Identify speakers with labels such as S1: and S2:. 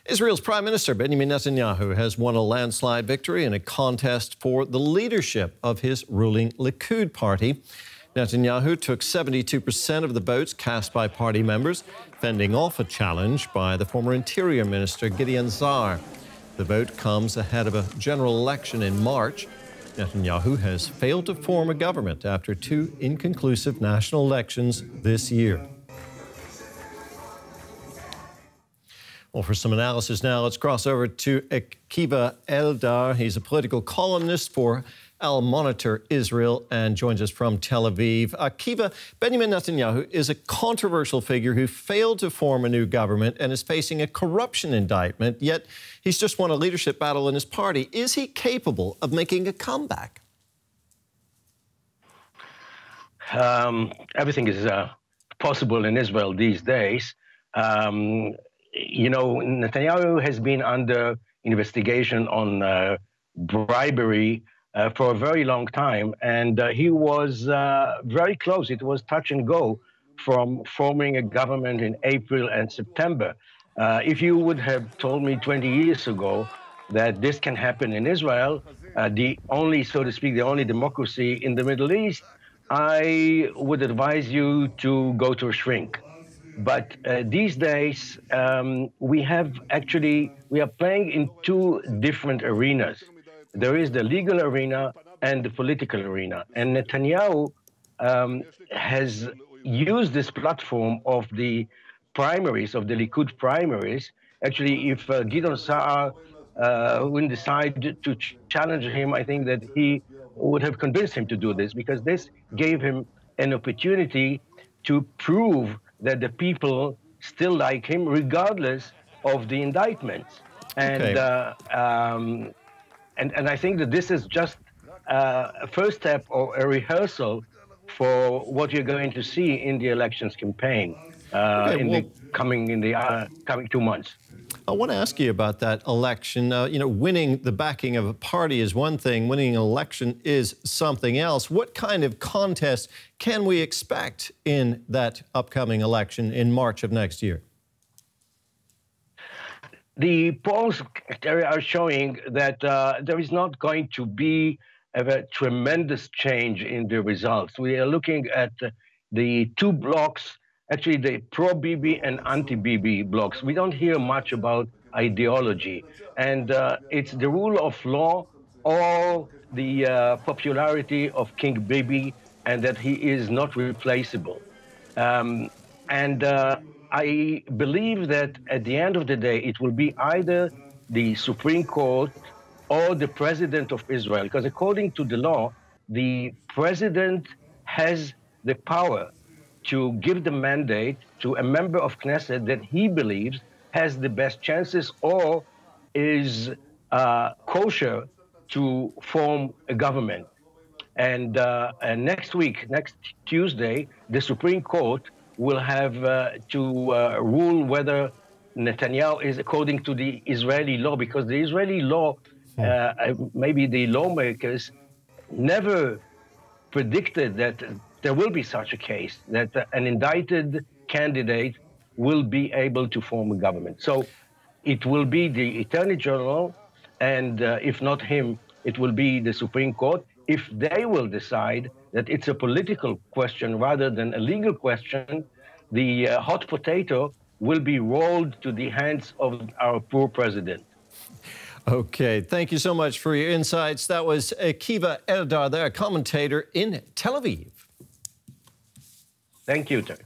S1: Israel's Prime Minister Benjamin Netanyahu has won a landslide victory in a contest for the leadership of his ruling Likud party. Netanyahu took 72% of the votes cast by party members, fending off a challenge by the former Interior Minister Gideon Saar. The vote comes ahead of a general election in March. Netanyahu has failed to form a government after two inconclusive national elections this year. Well, for some analysis now, let's cross over to Akiva Eldar. He's a political columnist for Al Monitor Israel and joins us from Tel Aviv. Akiva, Benjamin Netanyahu is a controversial figure who failed to form a new government and is facing a corruption indictment, yet he's just won a leadership battle in his party. Is he capable of making a comeback?
S2: Everything is possible in Israel these days. You know, Netanyahu has been under investigation on bribery for a very long time, and he was very close. It was touch and go from forming a government in April and September. If you would have told me 20 years ago that this can happen in Israel, the only, so to speak, the only democracy in the Middle East, I would advise you to go to a shrink. But these days, we are playing in two different arenas. There is the legal arena and the political arena. And Netanyahu has used this platform of the primaries, of the Likud primaries. Actually, if Gideon Saar wouldn't decide to challenge him, I think that he would have convinced him to do this, because this gave him an opportunity to prove that the people still like him, regardless of the indictments. And
S1: Okay.
S2: And I think that this is just a first step or a rehearsal for what you're going to see in the elections campaign the coming 2 months.
S1: I want to ask you about that election. You know, winning the backing of a party is one thing. Winning an election is something else. What kind of contest can we expect in that upcoming election in March of next year?
S2: The polls are showing that there is not going to be a tremendous change in the results. We are looking at the two blocks, actually the pro-Bibi and anti-Bibi blocks. We don't hear much about ideology. And it's the rule of law or the popularity of King Bibi, and that he is not replaceable. I believe that at the end of the day, it will be either the Supreme Court or the President of Israel, because according to the law, the President has the power to give the mandate to a member of Knesset that he believes has the best chances or is kosher to form a government. And next week, next Tuesday, the Supreme Court will have to rule whether Netanyahu is according to the Israeli law, because the Israeli law, maybe the lawmakers never predicted that there will be such a case, that an indicted candidate will be able to form a government. So it will be the Attorney General, and if not him, it will be the Supreme Court. If they will decide that it's a political question rather than a legal question, the hot potato will be rolled to the hands of our poor president.
S1: Okay, thank you so much for your insights. That was Akiva Eldar there, commentator in Tel Aviv.
S2: Thank you, Terry.